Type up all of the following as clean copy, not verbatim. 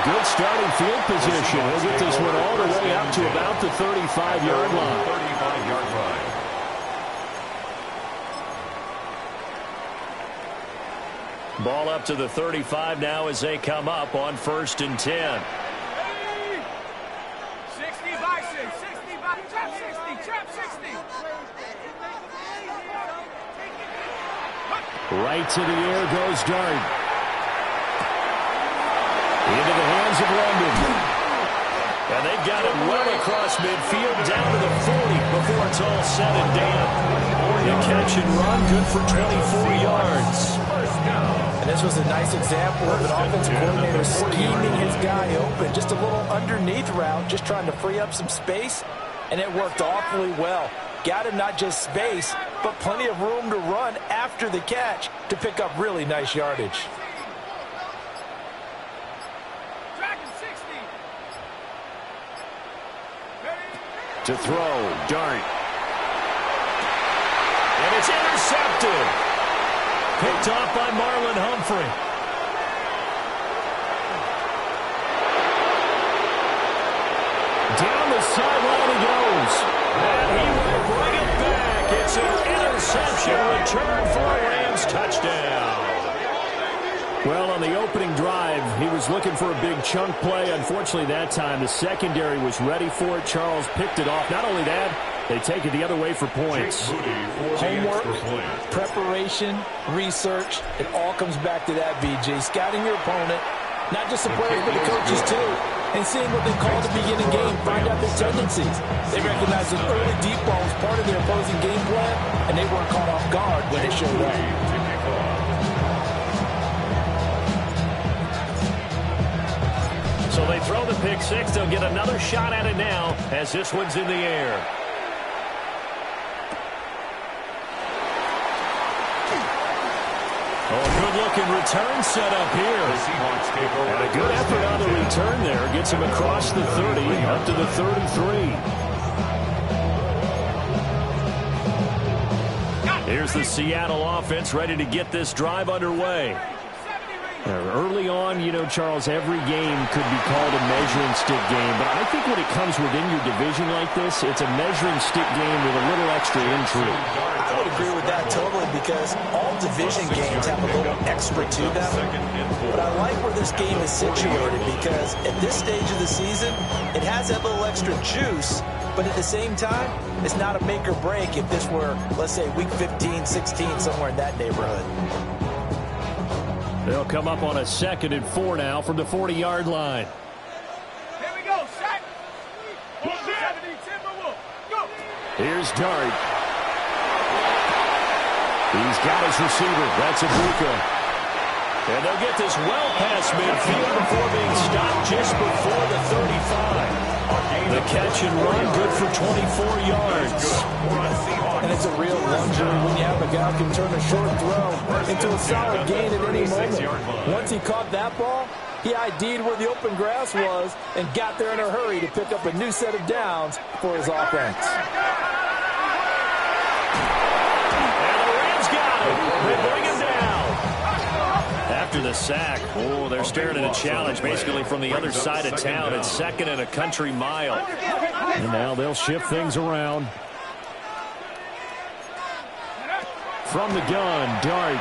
good starting field position. He'll get this one all the way out to about the 35-yard line. 35-yard line. Ball up to the 35 now as they come up on 1st and 10. 60 by 6, 60 by trap 60, trap 60. Right to the air goes Dart. Into the hands of London. And they've got it well across midfield down to the 40 before it's all said and done. The catch and run good for 24 yards. And this was a nice example of an offensive coordinator scheming his guy open. Just a little underneath route, just trying to free up some space, and it worked awfully well. Got him not just space, but plenty of room to run after the catch to pick up really nice yardage. To throw, Dart. And it's intercepted. Picked off by Marlon Humphrey. Down the sideline he goes. And he will bring it back. It's an interception return for a Rams touchdown. Well, on the opening drive, he was looking for a big chunk play. Unfortunately, that time, the secondary was ready for it. Charles picked it off. Not only that, they take it the other way for points. Homework, preparation, research, it all comes back to that, BG. Scouting your opponent, not just the players, but the coaches too, and seeing what they call the beginning game, find out their tendencies. They recognize an early deep ball was part of their opposing game plan, and they weren't caught off guard when it showed up. So they throw the pick six. They'll get another shot at it now as this one's in the air. Oh, good-looking return set up here. And a good effort on the return there. Gets him across the 30, up to the 33. Here's the Seattle offense ready to get this drive underway. Early on, you know, Charles, every game could be called a measuring stick game. But I think when it comes within your division like this, it's a measuring stick game with a little extra intrigue. I would agree with that totally because all division games have a little extra to them. But I like where this game is situated because at this stage of the season, it has that little extra juice. But at the same time, it's not a make or break if this were, let's say, week 15, 16, somewhere in that neighborhood. They'll come up on a 2nd and 4 now from the 40-yard line. Here we go, sack. Here's Dart. He's got his receiver. That's Ibuka. And they'll get this well past midfield before being stopped just before the 35. The catch and run good for 24 yards. And it's a real luxury when you have a guy who can turn a short throw into a solid gain at any moment. Once he caught that ball, he ID'd where the open grass was and got there in a hurry to pick up a new set of downs for his offense. And the Rams got him. They bring him down. After the sack, oh, they're staring at a challenge basically from the other side of town. It's 2nd and a country mile. And now they'll shift things around. From the gun, Dart.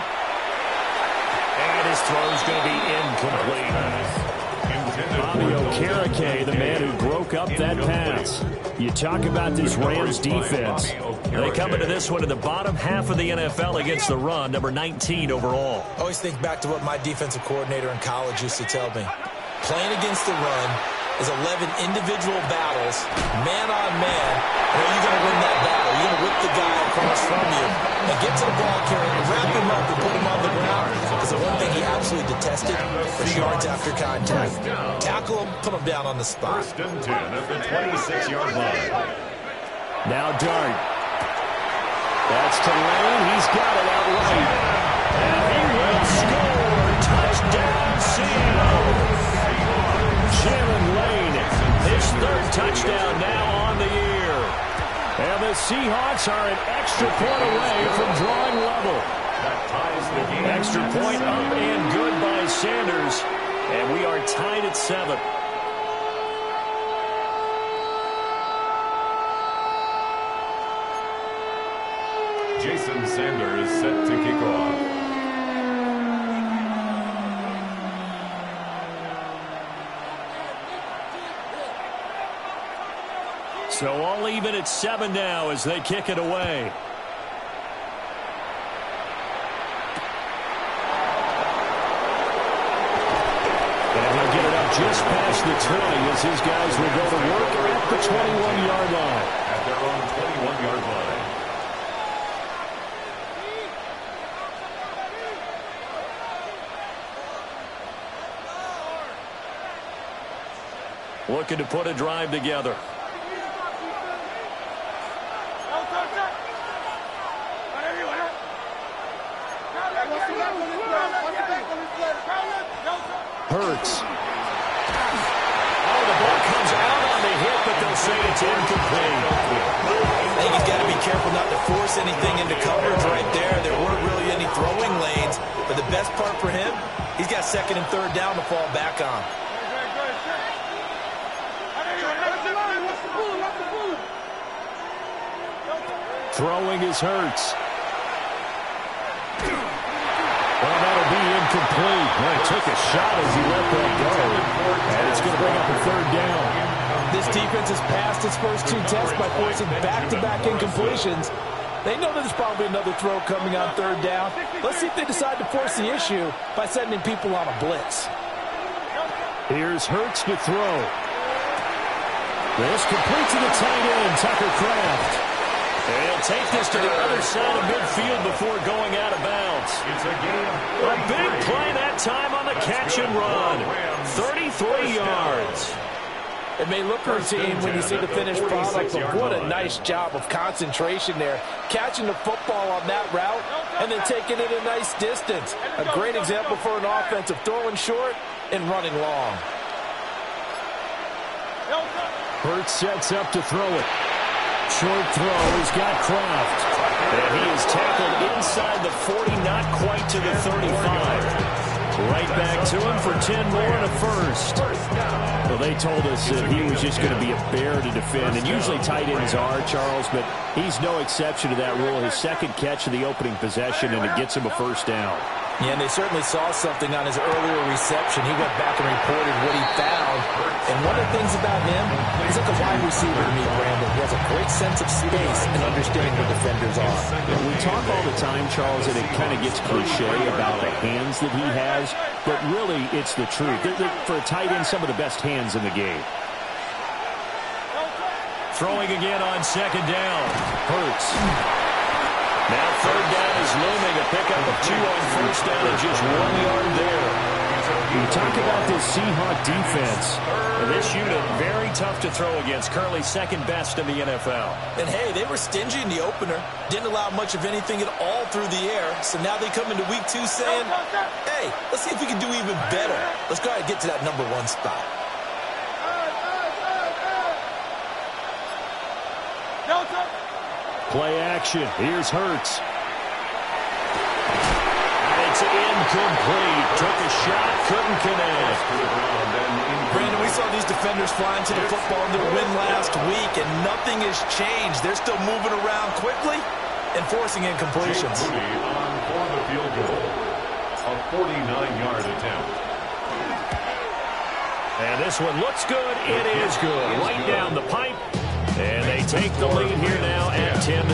And his throw's going to be incomplete. Bobby Okereke, the man who broke up that pass. You talk about this Rams defense. They come into this one in the bottom half of the NFL against the run, number 19 overall. I always think back to what my defensive coordinator in college used to tell me. Playing against the run is 11 individual battles, man on man. And are you going to win that battle? You're going to whip the guy across from you and get to the ball carrier, wrap him up and put him on the ground. Because the one thing he absolutely detested was yards after contact. Tackle him, put him down on the spot. 1st and 10 at the 26-yard line. Now Dart. That's to Lane. He's got it outright. And he will score. Touchdown, Seattle. Jalen Lane, his 3rd touchdown now on the year. And the Seahawks are an extra point away from drawing level. Extra point up and good by Sanders. And we are tied at 7. Jason Sanders set to kick off. So all even at 7 now as they kick it away. And he'll get it up just past the 20 as his guys will go to work at the 21-yard line. At their own 21-yard line. Looking to put a drive together. Hurts. Oh, the ball comes out on the hit, but they'll say it's incomplete. I think he's got to be careful not to force anything into coverage right there. There weren't really any throwing lanes, but the best part for him, he's got 2nd and 3rd down to fall back on. Throwing is Hurts. Well, that'll be incomplete. Well, he took a shot as he let that go. And it's going to bring up a 3rd down. This defense has passed its first 2 tests by forcing back-to-back incompletions. They know that there's probably another throw coming on 3rd down. Let's see if they decide to force the issue by sending people on a blitz. Here's Hurts to throw. This complete to the tight end, Tucker Kraft. And he'll take this to the other side of midfield before going out of bounds. It's a game. A big play that time on the catch and run. 33 yards. It may look routine when you see the finished product, but what a nice job of concentration there. Catching the football on that route and then taking it a nice distance. A great example for an offense of throwing short and running long. Hurts sets up to throw it. Short throw. He's got Kraft. And he is tackled inside the 40, not quite to the 35. Right back to him for 10 more and a first. Well, they told us that he was just going to be a bear to defend, and usually tight ends are, Charles, but he's no exception to that rule. His 2nd catch of the opening possession, and it gets him a first down. Yeah, and they certainly saw something on his earlier reception. He went back and reported what he found. And one of the things about him, he's like a wide receiver to me, Brandon. He has a great sense of space and understanding where defenders are. We talk all the time, Charles, and it kind of gets cliche about the hands that he has, but really it's the truth. For a tight end, some of the best hands in the game. Throwing again on 2nd down. Hurts. Now 3rd down is looming. A pickup of 2 on 1st down and just 1 yard there. You talk about this Seahawk defense. And this unit, very tough to throw against. Currently 2nd best in the NFL. And hey, they were stingy in the opener. Didn't allow much of anything at all through the air. So now they come into week 2 saying, hey, let's see if we can do even better. Let's go ahead and get to that number 1 spot. Play action. Here's Hurts. And it's incomplete. Took a shot, couldn't connect. Brandon, we saw these defenders flying to the football in their win last week, and nothing has changed. They're still moving around quickly and forcing incompletions. On for the field goal. A 49-yard attempt. And this one looks good. It is good. Right down the pipe. And they take the lead here now at 10-7.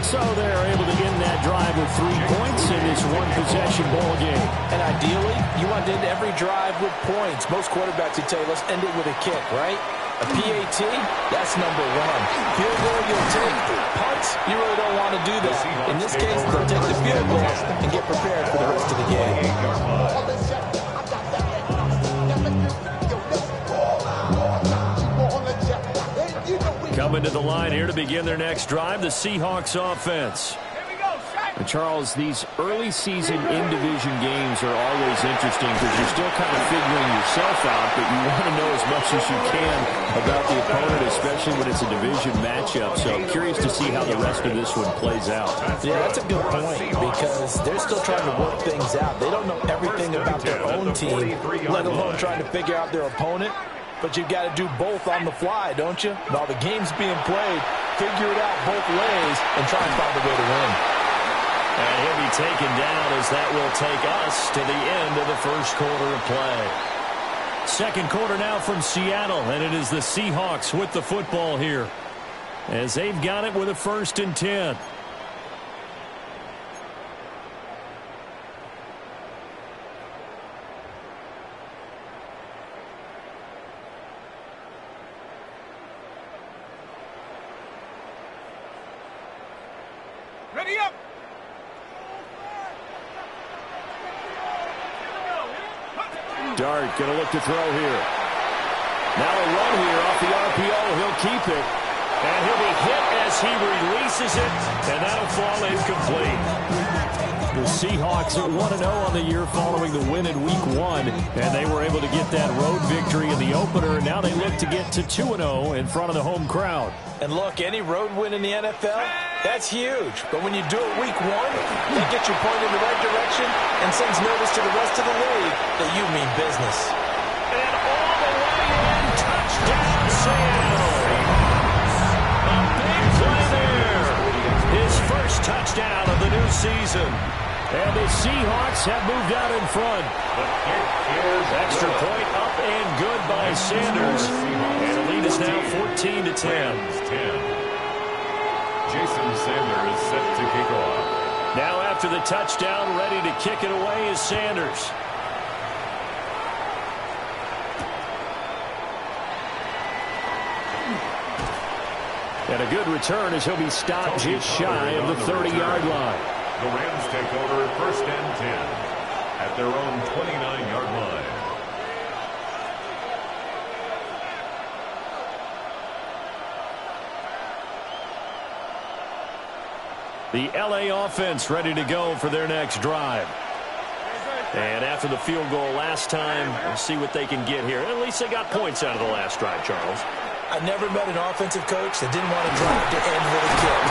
So they're able to end that drive with 3 points in this one-possession ball game. And ideally, you want to end every drive with points. Most quarterbacks would tell you, let's end it with a kick, right? A PAT, that's number 1. Field goal, you'll take. Punts, you really don't want to do that. In this case, they'll take the field goal and get prepared for the rest of the game. Coming to the line here to begin their next drive, the Seahawks offense. Here we go, shotgun. And Charles, these early season in-division games are always interesting because you're still kind of figuring yourself out, but you want to know as much as you can about the opponent, especially when it's a division matchup. So I'm curious to see how the rest of this one plays out. Yeah, that's a good point because they're still trying to work things out. They don't know everything about their own team, let alone trying to figure out their opponent. But you've got to do both on the fly, don't you? While the game's being played, figure it out both ways and try and find a way to win. And he'll be taken down as that will take us to the end of the first quarter of play. Second quarter now from Seattle, and it is the Seahawks with the football here as they've got it with a 1st and 10. Ready up! Dart going to look to throw here. Now a run here off the RPO. He'll keep it. And he'll be hit as he releases it. And that'll fall incomplete. The Seahawks at 1-0 on the year following the win in Week 1. And they were able to get that road victory in the opener. Now they look to get to 2-0 in front of the home crowd. And look, any road win in the NFL, that's huge. But when you do it Week 1, that gets you pointed in the right direction and sends notice to the rest of the league that you mean business. And all the way in, touchdown Seattle. A big play there. His first touchdown of the new season. And the Seahawks have moved out in front. Extra point up and good by Sanders. And the lead is now 14-10. Jason Sanders set to kick off. Now after the touchdown, ready to kick it away is Sanders. And a good return as he'll be stopped just shy of the 30-yard line. The Rams take over 1st and 10 at their own 29-yard line. The LA offense ready to go for their next drive. And after the field goal last time, we'll see what they can get here. At least they got points out of the last drive, Charles. I never met an offensive coach that didn't want to drive to end with a kick.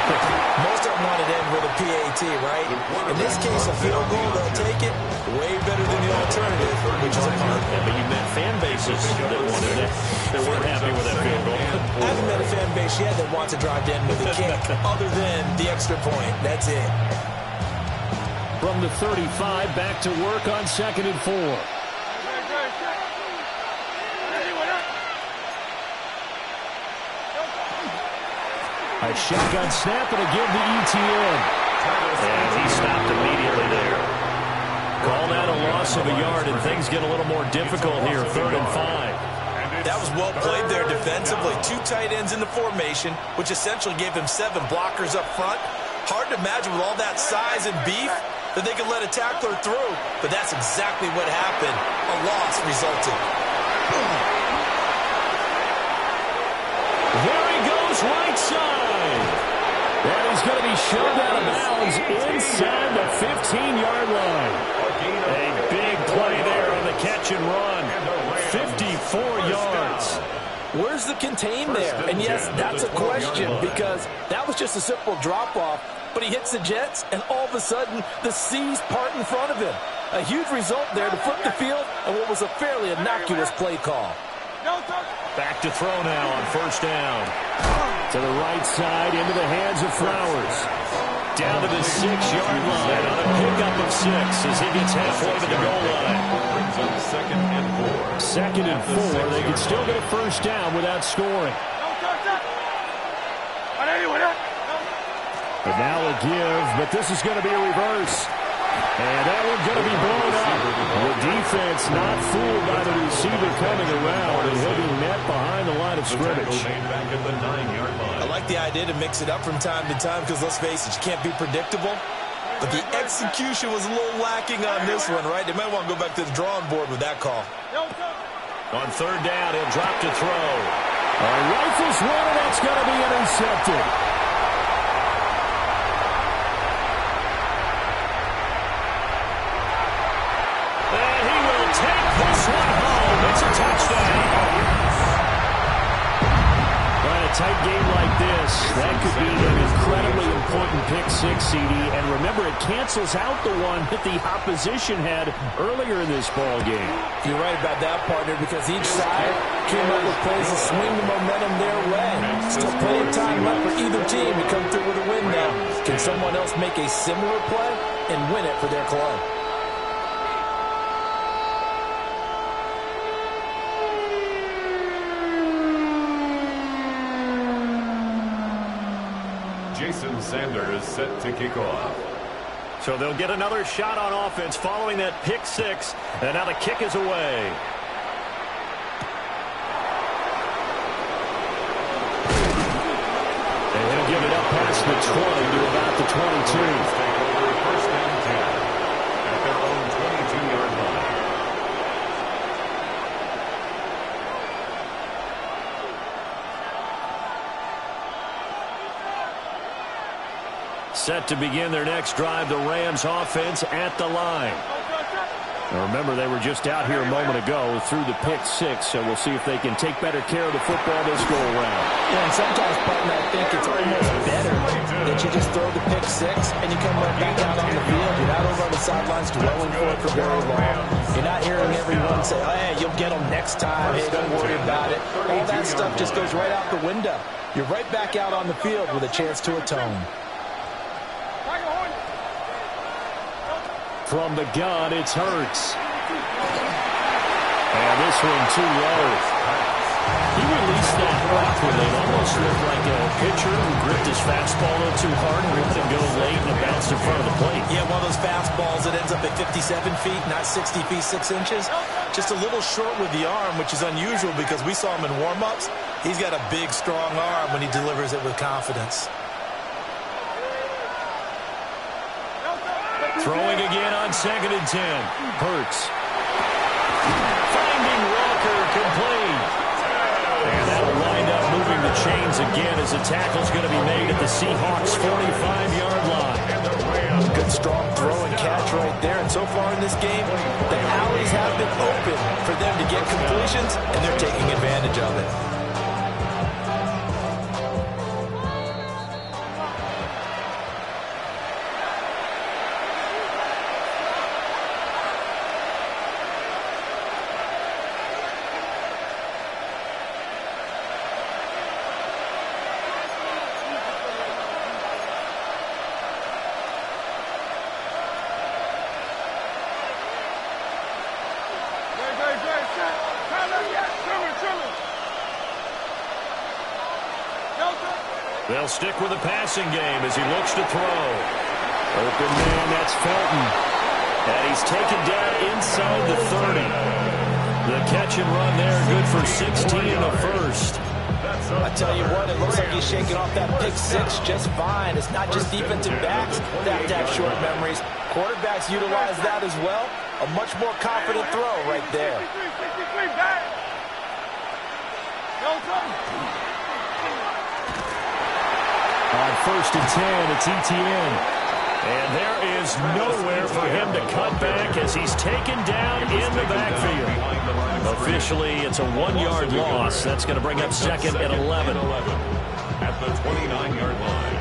Most of them wanted to end with a PAT, right? In this case, a field goal, they'll take it. Way better than the alternative, which is a punt. Yeah, but you met fan bases that wanted it. They weren't happy with that field goal. I haven't met a fan base yet that wants to drive to end with a kick, other than the extra point. That's it. From the 35, back to work on 2nd and 4. A shotgun snap and a give to ETN. And he stopped immediately there. Call that a loss of a yard, and things get a little more difficult here, 3rd and 5. That was well played there defensively. 2 tight ends in the formation, which essentially gave him 7 blockers up front. Hard to imagine with all that size and beef that they could let a tackler through, but that's exactly what happened. A loss resulted. There he goes, right side. And he's going to be shoved out of bounds inside the 15-yard line. A big play there on the catch and run. 54 yards. Where's the contain there? And yes, that's a question because that was just a simple drop-off. But he hits the Jets, and all of a sudden, the seas part in front of him. A huge result there to flip the field and what was a fairly innocuous play call. Back to throw now on 1st down. To the right side, into the hands of Flowers. Down to the 6-yard line on a pickup of 6 as he gets halfway to the goal line. Brings up 2nd and 4. 2nd and 4. They can still get a 1st down without scoring. And now a give, but this is going to be a reverse. And that one's going to be blown up. The defense not fooled by the receiver coming around, and he'll be met behind the line of scrimmage. Back at the 9-yard line. I like the idea to mix it up from time to time because, let's face it, you can't be predictable. But the execution was a little lacking on this one, right? They might want to go back to the drawing board with that call. On 3rd down, he'll drop to throw. Rifles one, and that's going to be intercepted. pick six, CD, and remember, it cancels out the one that the opposition had earlier in this ball game. You're right about that, partner, because each side came up with plays to swing the momentum their way. Still plenty of time left for either team to come through with a win now. Can someone else make a similar play and win it for their club? Jason Sanders set to kick off. So they'll get another shot on offense following that pick six, and now the kick is away. And he'll give it up past the 20 to about the 22. Take over first and 10 at their own 22-yard line. Set to begin their next drive, the Rams offense at the line. Now remember, they were just out here a moment ago through the pick six, so we'll see if they can take better care of the football this go-around. Yeah, and sometimes, partner, I think it's almost better that you just throw the pick six and you come right back out on the field. You're not over on the sidelines dwelling for it for very long. You're not hearing everyone say, oh, hey, you'll get them next time. Hey, don't worry about it. All that stuff just goes right out the window. You're right back out on the field with a chance to atone. From the gun, it's Hurts. And this one too low. He released that properly. It almost looked like a pitcher who gripped his fastball a little too hard and let it go late and it bounced in front of the plate. Yeah, one of those fastballs that ends up at 57 feet, not 60 feet, 6 inches. Just a little short with the arm, which is unusual because we saw him in warm-ups. He's got a big, strong arm when he delivers it with confidence. Throwing again on 2nd and 10. Hurts. Finding Walker complete. And that'll wind up moving the chains again as the tackle's going to be made at the Seahawks' 45-yard line. Good strong throw and catch right there. And so far in this game, the alleys have been open for them to get completions, and they're taking advantage of it. They'll stick with the passing game as he looks to throw. Open man, that's Felton. And he's taken down inside the 30. The catch and run there, good for 16 and a first. I tell you what, it looks like he's shaking off that pick six just fine. It's not just defensive backs that have short memories. Quarterbacks utilize that as well. A much more confident throw right there. On 1st and 10, it's Etienne. And there is nowhere for him to cut back as he's taken down in the backfield. Officially, it's a 1-yard loss. That's going to bring up 2nd and 11. At the 29-yard line.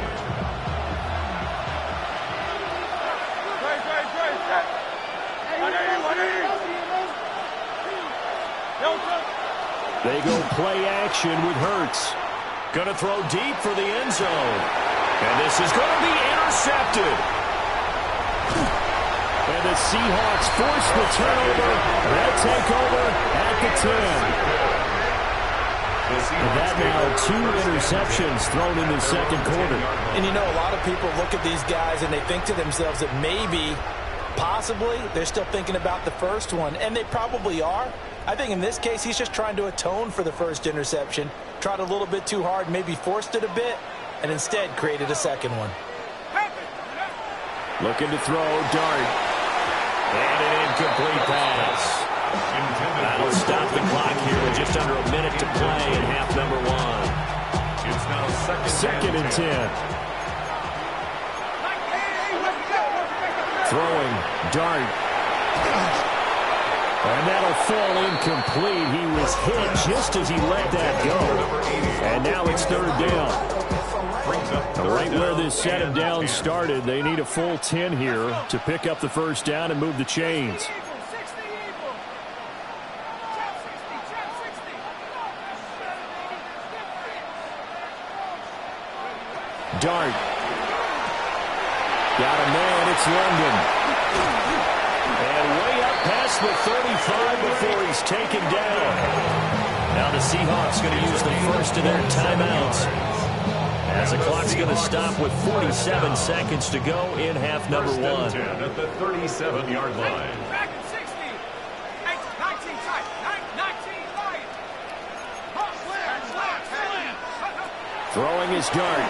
They go play action with Hurts. Going to throw deep for the end zone. And this is going to be intercepted. And the Seahawks force the turnover. They'll take over at the 10. And that now 2 interceptions thrown in the second quarter. And you know, a lot of people look at these guys and they think to themselves that maybe, possibly, they're still thinking about the first one. And they probably are. I think in this case, he's just trying to atone for the first interception. Tried a little bit too hard, maybe forced it a bit, and instead created a second one. Looking to throw, dart. And an incomplete pass. That'll stop the clock here with just under a minute to play in half number 1. It's now 2nd and 10. Throwing, dart. And that'll fall incomplete. He was hit just as he let that go. And now it's 3rd down. brings up Right where this set and of downs 10. started, they need a full 10 here to pick up the first down and move the chains. 60 equal. Trap 60, trap 60. Dart. Got a man, it's London. And way up past the 35 before he's taken down. Now the Seahawks going to use the first of their timeouts, as the clock's going to stop with 47 seconds to go in half number First and 1. 10 at the 37-yard line. Back at 60. 19 tight. 19 light. Slam. Throwing his dart.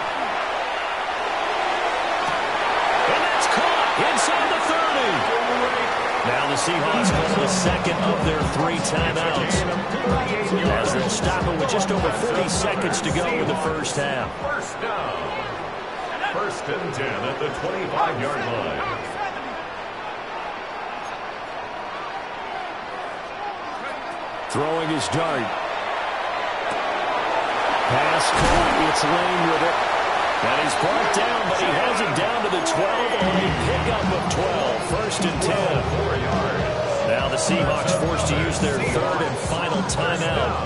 And that's caught inside the 30. Now the Seahawks call the second of their 3 timeouts, as they'll stop it with just over 40 seconds to go in the first half. First down. First and 10 at the 25-yard line. Throwing his dart. Pass caught. It's Lane with it. And he's brought down, but he has it down to the 12 on a pickup of 12. First and 10. 4 yards. Now the Seahawks forced to use their third and final timeout.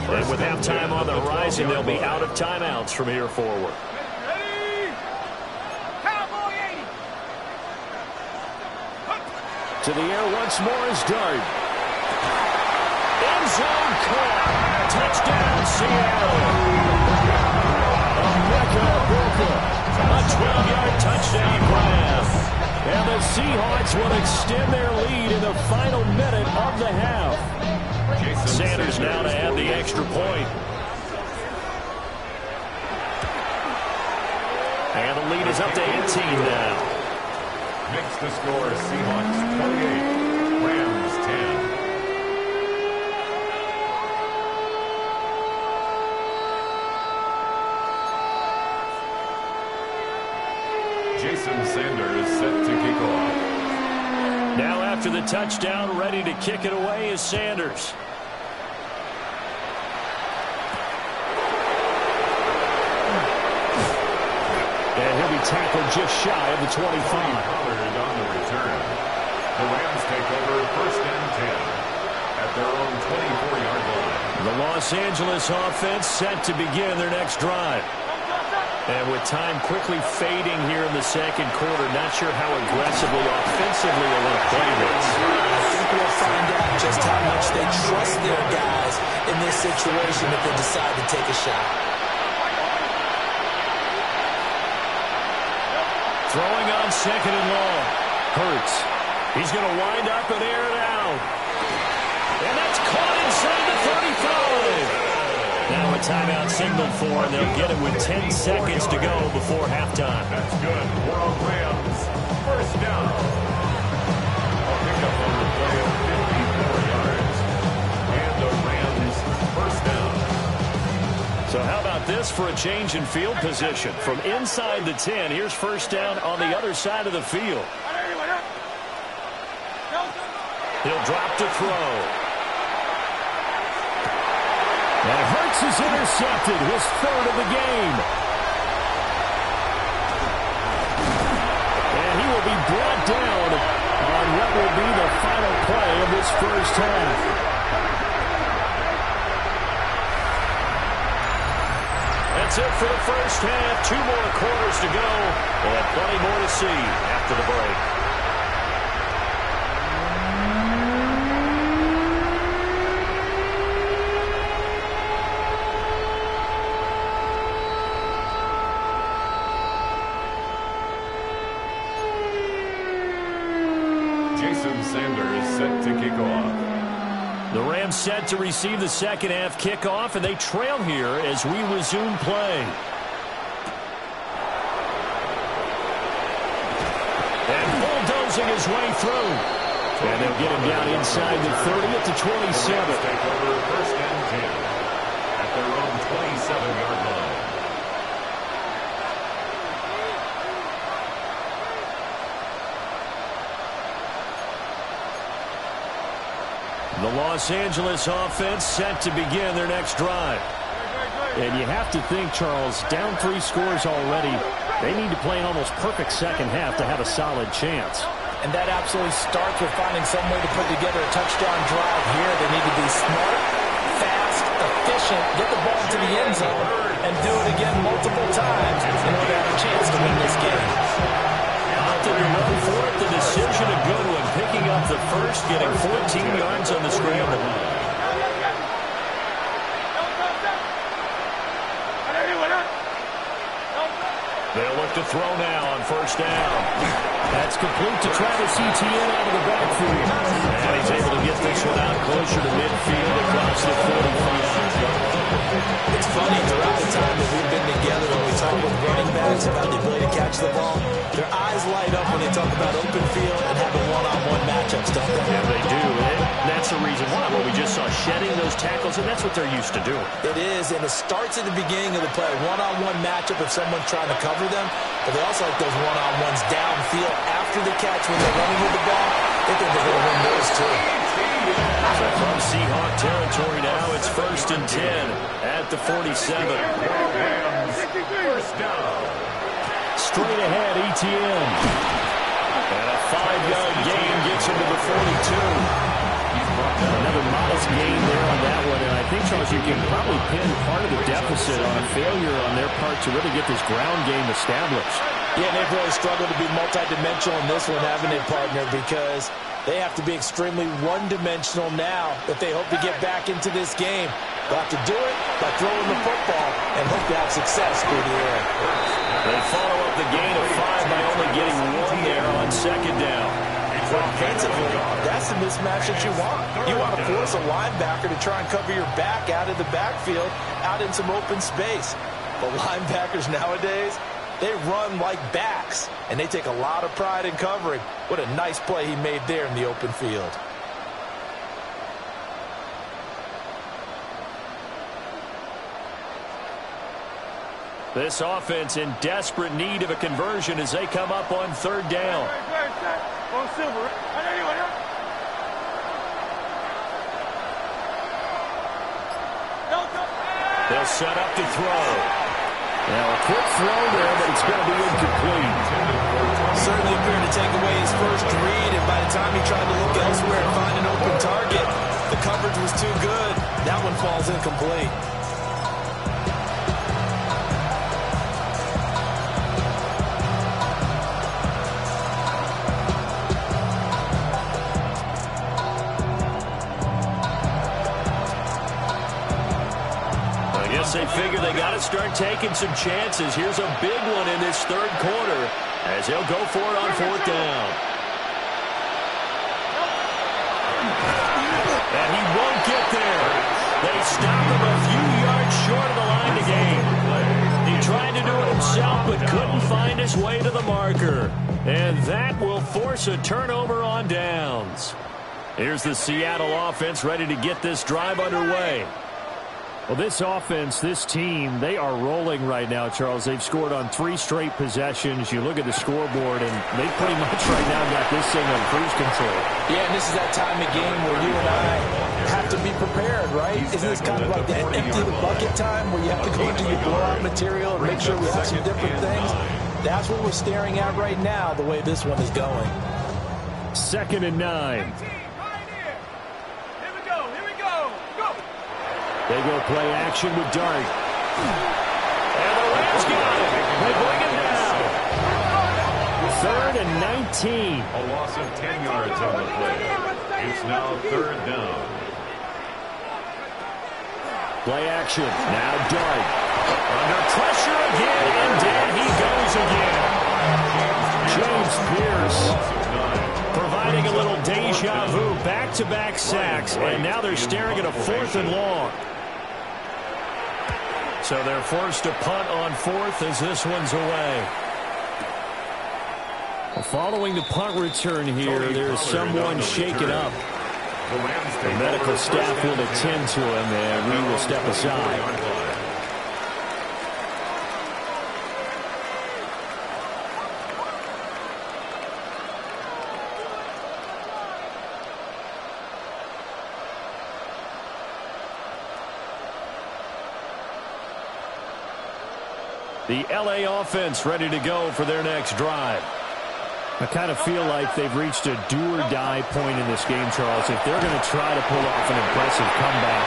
And with halftime on the horizon, they'll be out of timeouts from here forward. Ready? Cowboy 80. To the air once more is Dart. End zone caught. Touchdown, Seattle. A 12-yard touchdown grab. And the Seahawks will extend their lead in the final minute of the half. Sanders now to add the extra point. And the lead is up to 18 now. Makes the score Seahawks 28, Rams 10. Jason Sanders set to kick off. Now after the touchdown, ready to kick it away is Sanders. And he'll be tackled just shy of the 25. Pollard on the return. The Rams take over first and 10 at their own 24-yard line. The Los Angeles offense set to begin their next drive. And with time quickly fading here in the second quarter, not sure how aggressively, offensively they want to play this. I think we'll find out just how much they trust their guys in this situation if they decide to take a shot. Throwing on second and long. Hurts. He's going to wind up and air it out. And that's caught inside the 35. Now a timeout signaled for, and they'll get it with 10 seconds to go before halftime. That's good. For the Rams. First down. A pickup on the play of 54 yards. And the Rams first down. So how about this for a change in field position? From inside the 10, here's first down on the other side of the field. He'll drop to throw. And Hurts is intercepted, his third of the game. And he will be brought down on what will be the final play of this first half. That's it for the first half. 2 more quarters to go, and plenty more to see after the break. Jason Sanders set to kick off. The Rams set to receive the second half kickoff, and they trail here as we resume play. And bulldozing his way through. And they'll get him down inside the 30 at the 27. Take over first and 10 at their own 27-yard line. The Los Angeles offense set to begin their next drive. And you have to think, Charles, down 3 scores already. They need to play an almost perfect second half to have a solid chance. And that absolutely starts with finding some way to put together a touchdown drive here. They need to be smart, fast, efficient, get the ball to the end zone, and do it again multiple times in order to have a chance to win this game. Opted to run for it. The decision a good one. Picking up the first, getting 14 yards on the scramble. They'll look to throw now on first down. That's complete to Travis Etienne out of the backfield. And he's able to get this one out closer to midfield across the 45. It's funny, throughout the time that we've been together, when we talk with running backs about the ability to catch the ball, their eyes light up when they talk about open field and having one-on-one matchups, don't they? Yeah, they do. And that's the reason why. Well, we just saw shedding those tackles, and that's what they're used to doing. It is, and it starts at the beginning of the play. One-on-one matchup if someone's trying to cover them, but they also like those one-on-ones downfield after the catch when they're running with the ball. They think they're going to win those too. So from Seahawk territory now, it's 1st and 10 at the 47. First down. Straight ahead, Etienne. And a 5-yard gain gets him to the 42. Another modest gain there on that one, and I think, Charles, you can probably pin part of the deficit on a failure on their part to really get this ground game established. Yeah, they've really struggled to be multidimensional in this one, haven't they, partner? Because they have to be extremely one-dimensional now if they hope to get back into this game. They'll have to do it by throwing the football and hope to have success through the air. They follow up the gain of 5 by only getting 1 there on second down. Offensively, that's the mismatch that you want. You want to force a linebacker to try and cover your back out of the backfield, out in some open space. But linebackers nowadays, they run like backs, and they take a lot of pride in covering. What a nice play he made there in the open field. This offense in desperate need of a conversion as they come up on 3rd down. They'll set up to throw. Now a quick throw there, but it's going to be incomplete. Certainly appeared to take away his first read, and by the time he tried to look elsewhere and find an open target, the coverage was too good. That one falls incomplete. They figure they got to start taking some chances. Here's a big one in this 3rd quarter as they'll go for it on 4th down. And he won't get there. They stop him a few yards short of the line to gain. He tried to do it himself but couldn't find his way to the marker. And that will force a turnover on downs. Here's the Seattle offense ready to get this drive underway. Well, this offense, this team, they are rolling right now, Charles. They've scored on 3 straight possessions. You look at the scoreboard, and they pretty much right now got this thing on cruise control. Yeah, and this is that time of game where you and I have to be prepared, right? Isn't this kind of like the empty the bucket time where you have to go into your blowout material and make sure we have some different things? That's what we're staring at right now, the way this one is going. 2nd and 9. They go play action with Dart. And the Rams got it. They bring it down. 3rd and 19. A loss of 10 yards on the play. It's now 3rd down. Play action. Now Dart. Under pressure again, and down he goes again. James Pierce providing a little deja vu. Back-to-back sacks, and now they're staring at a 4th and long. So they're forced to punt on 4th as this one's away. Well, following the punt return here, there's someone shaken up. The medical staff will attend to him, and we will step aside. The L.A. offense ready to go for their next drive. I kind of feel like they've reached a do-or-die point in this game, Charles. If they're going to try to pull off an impressive comeback,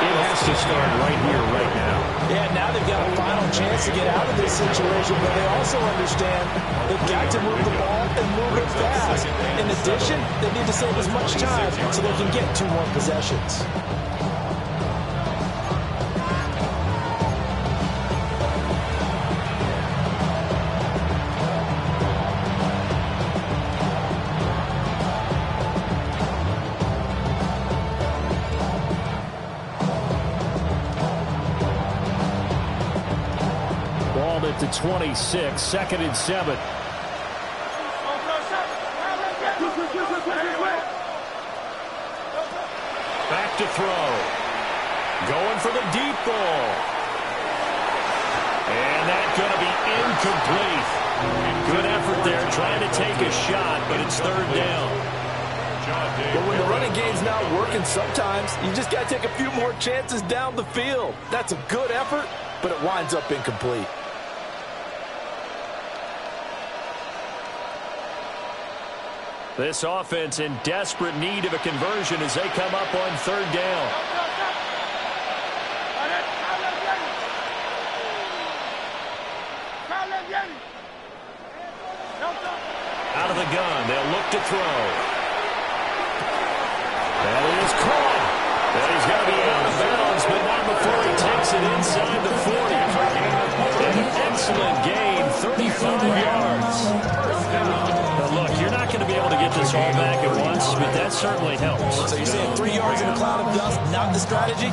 it has to start right here, right now. Yeah, now they've got a final chance to get out of this situation, but they also understand they've got to move the ball and move it fast. In addition, they need to save as much time so they can get 2 more possessions. At the 26, 2nd and 7. Back to throw. Going for the deep ball. And that's going to be incomplete. Good effort there trying to take a shot, but it's 3rd down. But when the running game's not working, sometimes you just got to take a few more chances down the field. That's a good effort, but it winds up incomplete. This offense in desperate need of a conversion as they come up on 3rd down. Out of the gun, they'll look to throw. That is caught. And he's going to be out of bounds, but not before he takes it inside the 40. An excellent gain, 35 yards. But look, you're not going to be able to get this all back at once, but that certainly helps. So you're saying 3 yards in a cloud of dust, not the strategy?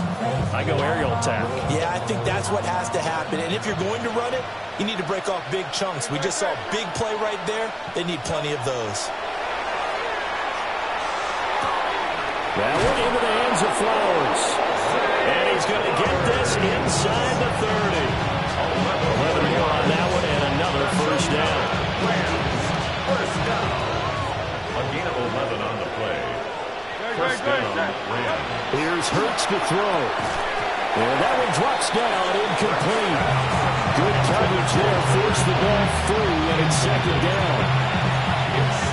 I go aerial attack. Yeah, I think that's what has to happen. And if you're going to run it, you need to break off big chunks. We just saw a big play right there. They need plenty of those. That one into the hands of Flowers. And he's going to get this inside the 30. 11 more on that one and another 1st down. First down. A gain of 11 on the play. First down, Rams. Here's Hurts to throw. And that one drops down, incomplete. Good coverage there, forced the ball through, and it's 2nd down.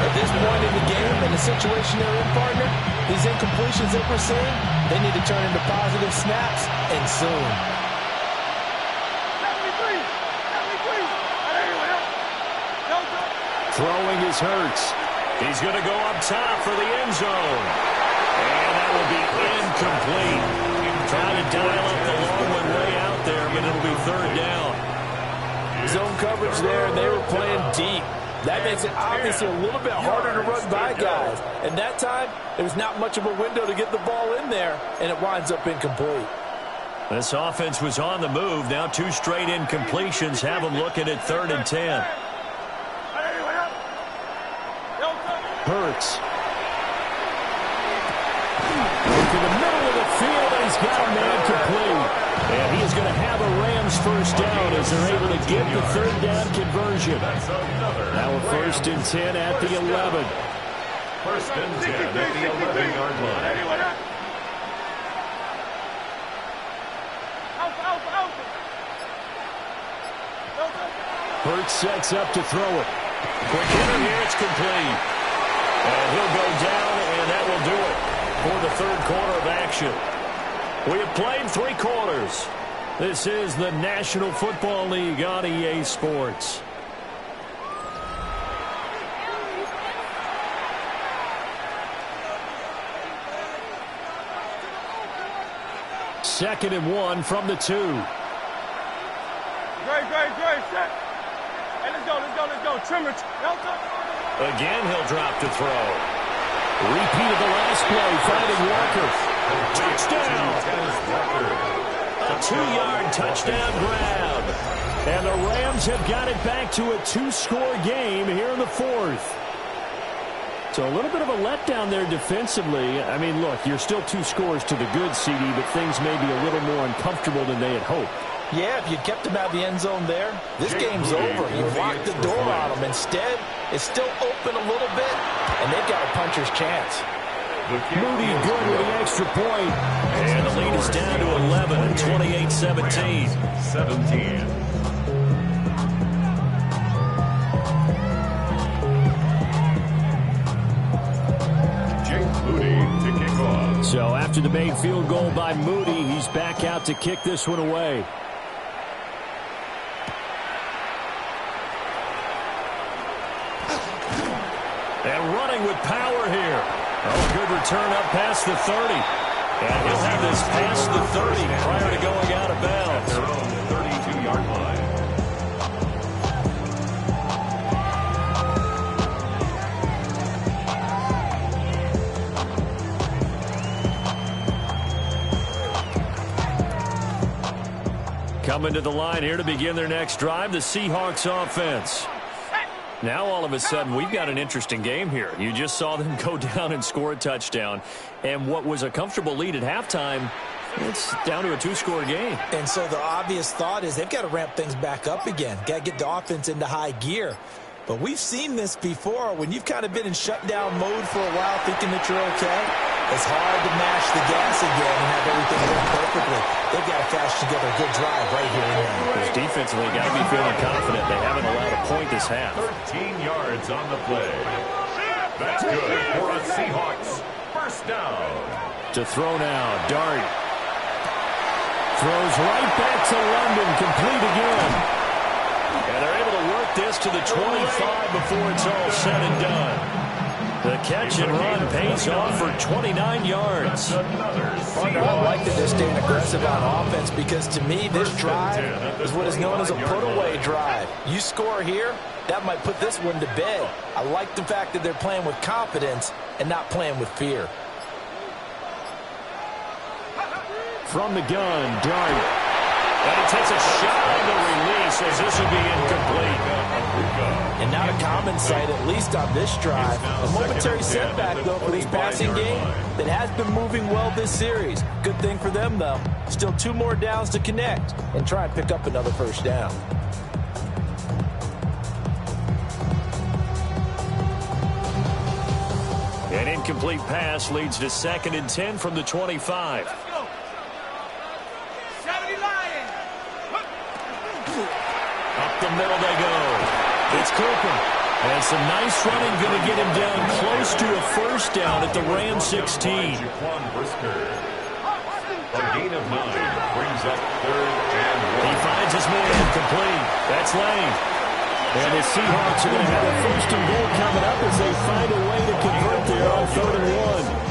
At this point in the game, in the situation they're in, partner, these incompletions that we're seeing, they need to turn into positive snaps, and soon. Throwing is Hurts. He's going to go up top for the end zone. And that will be incomplete. Trying to dial up the long one way out there, but it'll be 3rd down. Zone coverage there, and they were playing deep. That makes it obviously a little bit harder to run by guys. And that time, there's not much of a window to get the ball in there, and it winds up incomplete. This offense was on the move. Now 2 straight incompletions have them looking at 3rd and 10. Hurts. To the middle of the field, and he's got a man complete. And he is going to have a Rams 1st down as they're able to get the 3rd down conversion. Now a 1st and 10 at the 11. 1st and 10 at the 11-yard line. Hurts sets up to throw it. Quick hitter here, it's complete. And he'll go down, and that will do it for the 3rd quarter of action. We have played 3 quarters. This is the National Football League on EA Sports. Second and 1 from the 2. Great, set. Hey, let's go. Trimmer. Again, he'll drop to throw. Repeat of the last play, finding Walker. Touchdown! A 2-yard touchdown grab. And the Rams have got it back to a 2-score game here in the 4th. So a little bit of a letdown there defensively. I mean, look, you're still 2 scores to the good, CD, but things may be a little more uncomfortable than they had hoped. Yeah, if you kept him out of the end zone there, this game's over. You locked the door on him. Instead, it's still open a little bit, and they've got a puncher's chance. Moody good with the extra point. And the lead is down to 11 at 28-17. After the made field goal by Moody, he's back out to kick this one away. And running with power here. Oh, good return up past the 30. And he'll have this past the 30 prior to going out of bounds. Their own 32-yard line. Coming to the line here to begin their next drive, the Seahawks offense. Now, all of a sudden, we've got an interesting game here. You just saw them go down and score a touchdown. And what was a comfortable lead at halftime, it's down to a two-score game. And so the obvious thought is they've got to ramp things back up again. Got to get the offense into high gear. But we've seen this before when you've kind of been in shutdown mode for a while thinking that you're okay. It's hard to mash the gas again and have everything work perfectly. They've got to flash together a good drive right here and now. Because defensively, got to be feeling confident. They haven't allowed a point this half. 13 yards on the play. That's good for a Seahawks. First down. To throw now, Dart. Throws right back to London, complete again. And they're able to work this to the 25 before it's all said and done. The catch and run pays off for 29 yards. Partner, I like that they're staying aggressive on offense because to me this drive is what is known as a put-away drive. You score here, that might put this one to bed. I like the fact that they're playing with confidence and not playing with fear. From the gun, Dart. And he takes a shot on the release as this will be incomplete. And not a common sight, at least on this drive. A momentary setback, though, for this passing game that has been moving well this series. Good thing for them, though. Still 2 more downs to connect and try and pick up another first down. An incomplete pass leads to 2nd and 10 from the 25. Up the middle they go. It's Cooper. And some nice running going to get him down close to a first down at the Ram 16. A gain of 9 brings up 3rd and 1. He finds his man complete. That's Lane. And the Seahawks are going to have a 1st and goal coming up as they find a way to convert there on 3rd and 1.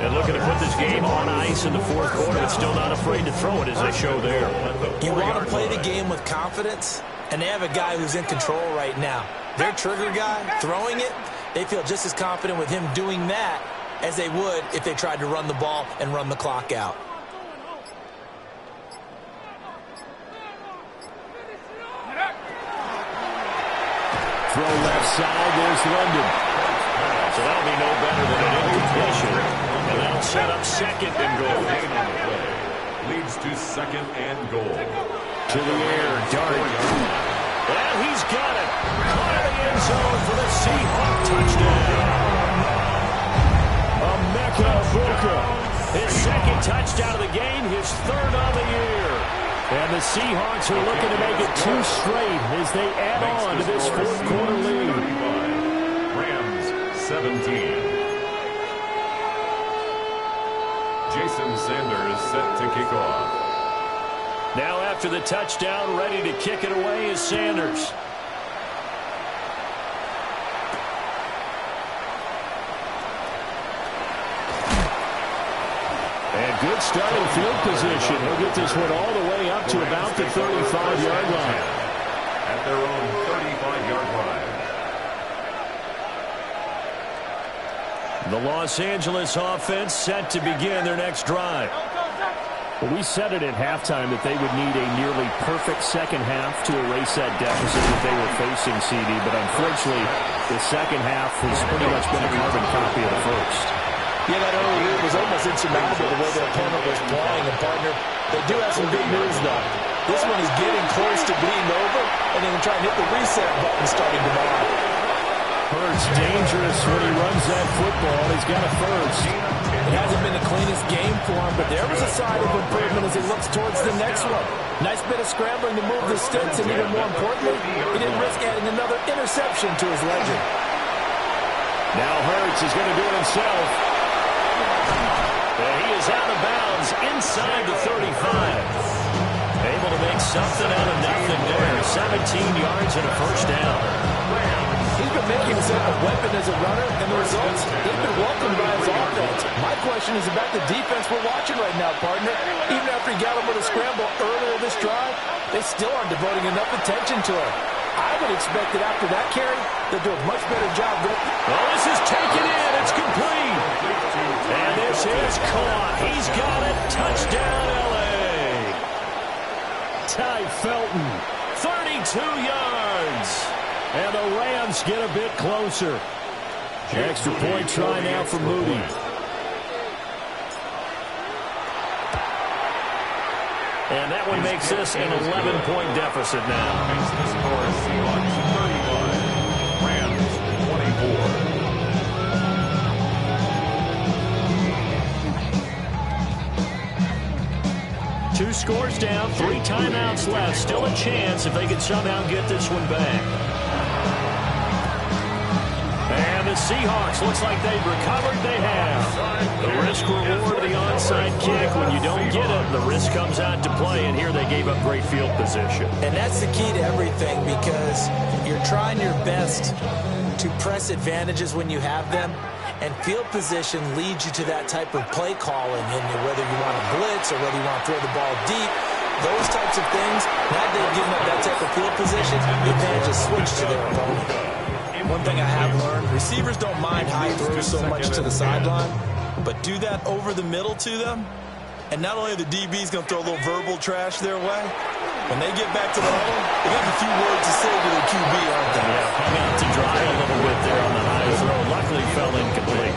And looking to put this game on ice in the 4th quarter, but still not afraid to throw it as they show there. You want to play the game with confidence, and they have a guy who's in control right now. Their trigger guy, throwing it, they feel just as confident with him doing that as they would if they tried to run the ball and run the clock out. Throw left side, there's London. So that'll be no better than an incompletion. And that'll set up 2nd and goal. Leads to 2nd and goal. To the air, Dart. And he's got it. Caught in the end zone for the Seahawk touchdown. Emeka Egbuka. His 2nd touchdown of the game, his 3rd of the year. And the Seahawks are looking to make it 2 straight as they add on to this 4th quarter lead. Rams 17. Jason Sanders set to kick off. Now after the touchdown, ready to kick it away is Sanders. And good starting field position. He'll get this one all the way up to about the 35-yard line. At their own 35-yard line. The Los Angeles offense set to begin their next drive. Well, we said it at halftime that they would need a nearly perfect second half to erase that deficit that they were facing, CD. But unfortunately, the second half has pretty much been a carbon copy of the first. Yeah, that early lead was almost insurmountable the way their opponent was playing. And, partner, they do have some good news, though. This one is getting close to being over, and then try and hit the reset button starting tomorrow. Hurts dangerous when he runs that football. He's got a first. It hasn't been the cleanest game for him, but there was a side of improvement as he looks towards the next one. Nice bit of scrambling to move the sticks, and even more importantly, he didn't risk adding another interception to his legend. Now Hurts is going to do it himself. And he is out of bounds inside the 35. Able to make something out of nothing there. 17 yards and a first down. He's been making himself a weapon as a runner, and the results, they've been welcomed by his offense. My question is about the defense we're watching right now, partner. Even after he got him with a scramble earlier this drive, they still aren't devoting enough attention to him. I would expect that after that carry, they'll do a much better job. Well, this is taken in. It's complete. And this is caught. He's got it. Touchdown, L.A. Ty Felton, 32 yards. And the Rams get a bit closer. Extra point try now for Moody. And that one makes this an 11-point deficit now. Makes the score Seahawks 31, Rams 24. 2 scores down, 3 timeouts left. Still a chance if they can somehow get this one back. And the Seahawks, looks like they've recovered. They have. The risk-reward of the onside kick. When you don't get it, the risk comes out to play, and here they gave up great field position. And that's the key to everything, because you're trying your best to press advantages when you have them, and field position leads you to that type of play calling, and whether you want to blitz or whether you want to throw the ball deep, those types of things. Now they've given up that type of field position, the advantage is switched to their opponent. One thing I have learned, receivers don't mind high throws so much to the sideline, but do that over the middle to them, and not only are the DBs going to throw a little verbal trash their way, when they get back to the huddle, they got a few words to say to their QB, aren't they? Yeah, hung out to dry a little bit there on the high throw. Luckily fell incomplete.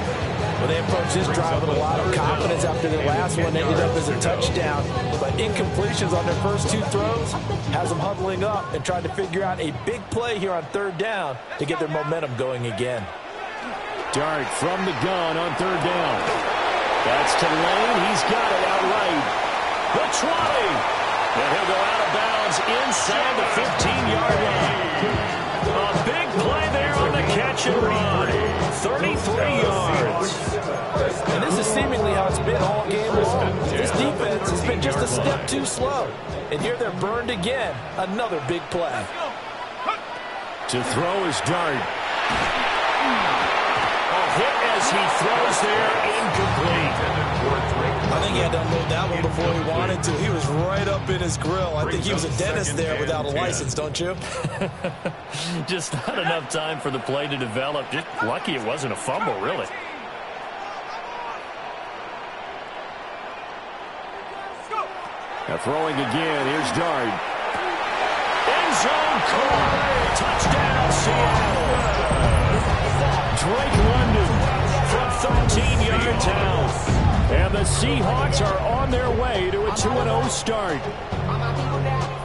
Well, they approached this drive with a lot of confidence after their last one ended up as a touchdown. But incompletions on their first 2 throws has them huddling up and trying to figure out a big play here on 3rd down to get their momentum going again. Dart from the gun on 3rd down. That's to Lane. He's got it outright. The 20. And he'll go out of bounds inside the 15-yard line. A big play there on the catch and run. 33 yards. And this is seemingly how it's been all game long. This defense has been just a step too slow. And here they're burned again. Another big play. To throw is Dart. A hit as he throws there, incomplete. I think he had to unload that one before he wanted to. He was right up in his grill. I think he was a dentist there without a license, don't you? Just not enough time for the play to develop. Just lucky it wasn't a fumble, really. Now throwing again. Here's Dart. End zone caught. Touchdown, Seattle. Drake London from 13 yards out. And the Seahawks are on their way to a 2-0 start.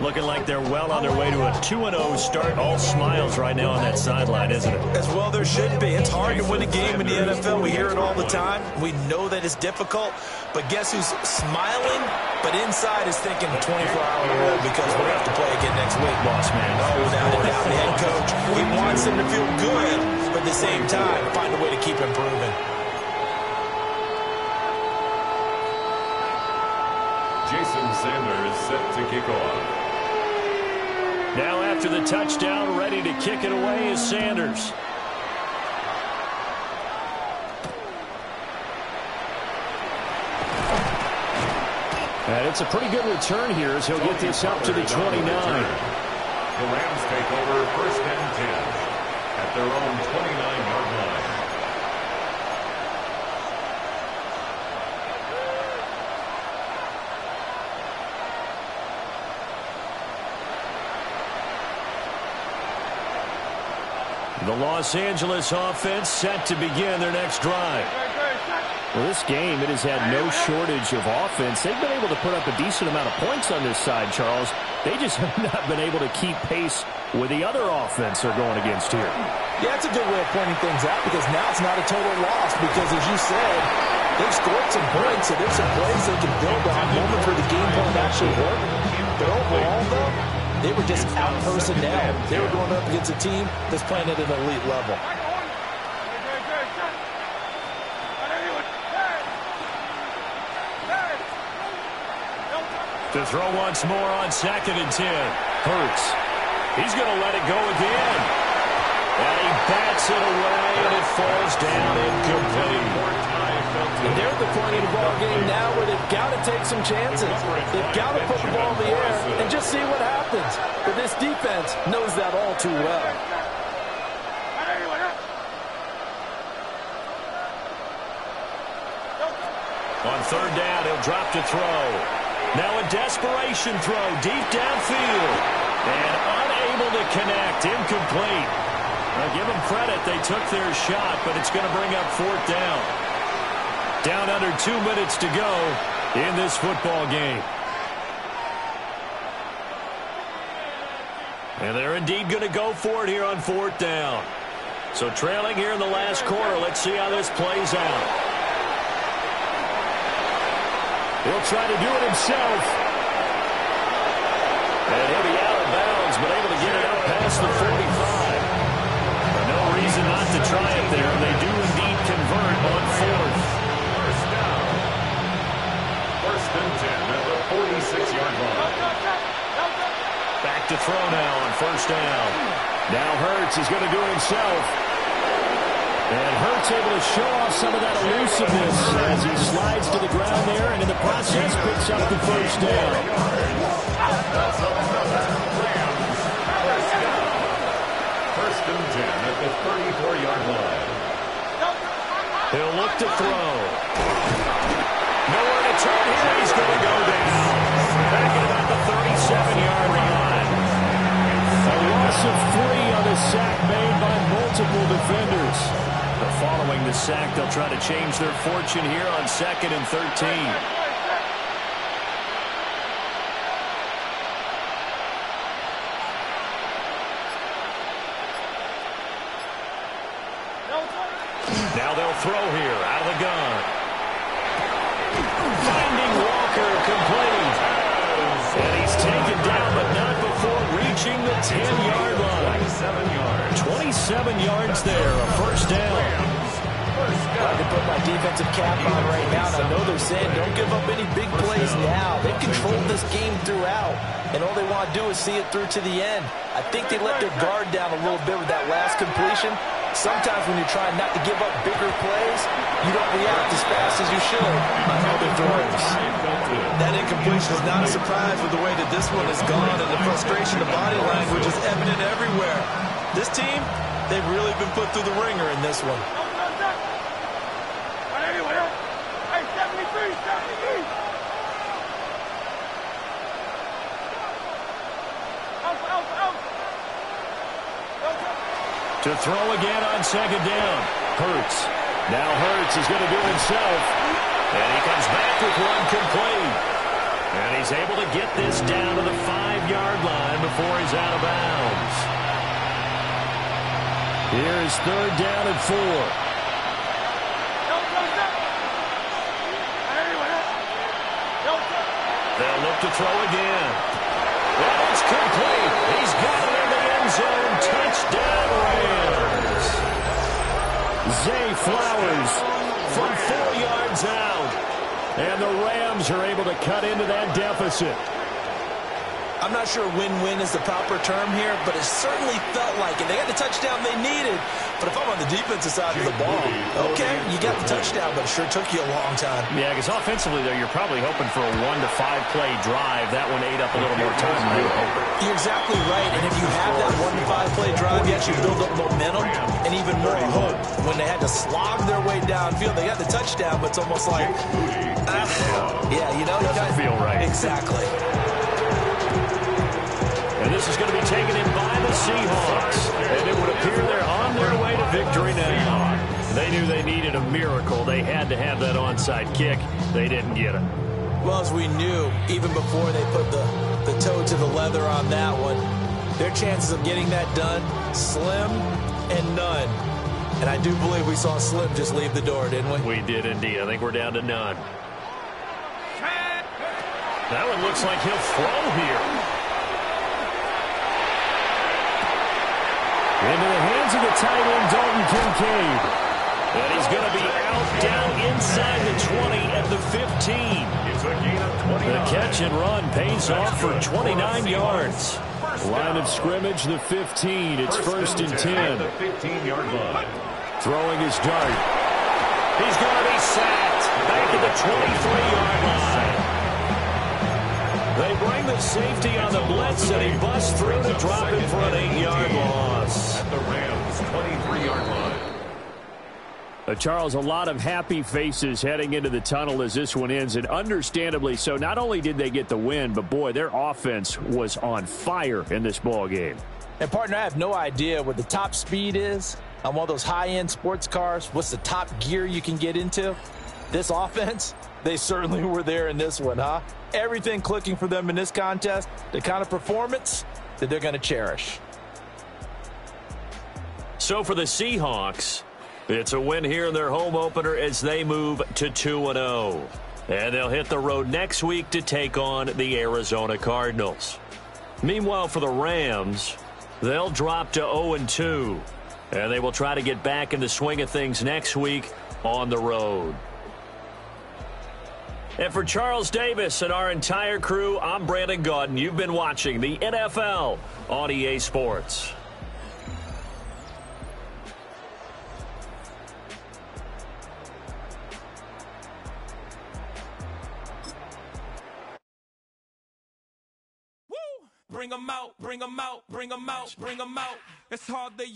Looking like they're well on their way to a 2-0 start. All smiles right now on that sideline, isn't it? As well there should be. It's hard to win a game in the NFL. We hear it all the time. We know that it's difficult. But guess who's smiling? But inside is thinking 24-hour rule, because we're going to have to play again next week, boss man. Oh, without a doubt. The head coach, he wants them to feel good, but at the same time, find a way to keep improving. Jason Sanders set to kick off. Now after the touchdown, ready to kick it away is Sanders. And it's a pretty good return here as he'll get this up to the 29. The Rams take over 1st and 10 at their own 29-yard line. The Los Angeles offense set to begin their next drive. Well, this game, it has had no shortage of offense. They've been able to put up a decent amount of points on this side, Charles. They just have not been able to keep pace with the other offense they're going against here. Yeah, that's a good way of pointing things out, because now it's not a total loss, because as you said, they've scored some points, so there's some plays they can build on, moments where the game plan actually worked. But overall, though, they were just out-personnel. They were going up against a team that's playing at an elite level. To throw once more on 2nd and 10. Hurts. He's going to let it go again. And he bats it away, and it falls down incomplete. And they're at the point in the ball game now where they've got to take some chances. They've got to put the ball in the air and just see what happens. But this defense knows that all too well. On 3rd down, he'll drop to throw. Now a desperation throw deep downfield. And unable to connect. Incomplete. Now give them credit. They took their shot, but it's going to bring up 4th down. Down under 2 minutes to go in this football game. And they're indeed going to go for it here on 4th down. So trailing here in the last quarter. Let's see how this plays out. He'll try to do it himself. And he'll be out of bounds, but able to get it out past the 45. But no reason not to try it there. They do indeed convert on 4th. First down. 1st and 10 at the 46-yard line. Back to throw now on 1st down. Now Hurts is going to do it himself. And Hurts able to show off some of that elusiveness as he slides to the ground there, and in the process picks up the 1st down. First and 10 at the 34-yard line. He'll look to throw. Nowhere to turn here. He's going to go down. Back at about the 37-yard line. A loss of 3 on the sack made by multiple defenders. But following the sack, they'll try to change their fortune here on 2nd and 13. Now they'll throw here out of the gun. Finding Walker complete. And he's taken down, but not before reaching the 10-yard line. 27 yards there, a 1st down. I can put my defensive cap on right now, and I know they're saying don't give up any big plays now. They've controlled this game throughout, and all they want to do is see it through to the end. I think they let their guard down a little bit with that last completion. Sometimes when you're trying not to give up bigger plays, you don't react as fast as you should on other throws. That incompletion is not a surprise with the way that this one has gone, and the frustration, the body language is evident everywhere. This team, they've really been put through the ringer in this one. Hey, 73, 73. To throw again on 2nd down. Hurts. Now Hurts is going to do it himself. And he comes back with one complete. And he's able to get this down to the 5-yard line before he's out of bounds. Here is 3rd down and 4. They'll look to throw again. And it's complete. He's got it in the end zone. Touchdown, Rams. Zay Flowers from 4 yards out. And the Rams are able to cut into that deficit. I'm not sure win-win is the proper term here, but it certainly felt like it. They got the touchdown they needed, but if I'm on the defensive side of the ball, okay, you got the touchdown, but it sure took you a long time. Yeah, because offensively, though, you're probably hoping for a 1 to 5 play drive. That one ate up a little more time than you were hoping. You're exactly right, and if you have that 1 to 5 play drive, you actually build up momentum and even more hope. When they had to slog their way downfield, they got the touchdown, but it's almost like, yeah, you know, you doesn't feel right. Exactly. And this is going to be taken in by the Seahawks. And it would appear they're on their way to victory now. They knew they needed a miracle. They had to have that onside kick. They didn't get it. Well, as we knew, even before they put the toe to the leather on that one, their chances of getting that done, slim and none. And I do believe we saw Slim just leave the door, didn't we? We did indeed. I think we're down to none. That one looks like he'll throw here. Into the hands of the tight end, Dalton Kincaid. And he's going to be out down inside the 20 at the 15. It's a gain of 29. The catch and run pays off for 29 yards. Line of scrimmage, the 15. It's first and 10. The 15-yard line. Throwing his dart. He's going to be sacked back at the 23-yard line. They bring the safety on the blitz, and he busts through to drop it for an 8-yard loss. At the Rams' 23-yard line. Charles, a lot of happy faces heading into the tunnel as this one ends, and understandably so. Not only did they get the win, but, boy, their offense was on fire in this ball game. And, partner, I have no idea what the top speed is on one of those high-end sports cars. What's the top gear you can get into? This offense, they certainly were there in this one, huh? Everything clicking for them in this contest, the kind of performance that they're going to cherish. So for the Seahawks, it's a win here in their home opener as they move to 2-0. And they'll hit the road next week to take on the Arizona Cardinals. Meanwhile, for the Rams, they'll drop to 0-2. And they will try to get back in the swing of things next week on the road. And for Charles Davis and our entire crew, I'm Brandon Gaudin. You've been watching the NFL on EA Sports. Bring 'em out, bring 'em out, bring 'em out, bring 'em out. It's hard to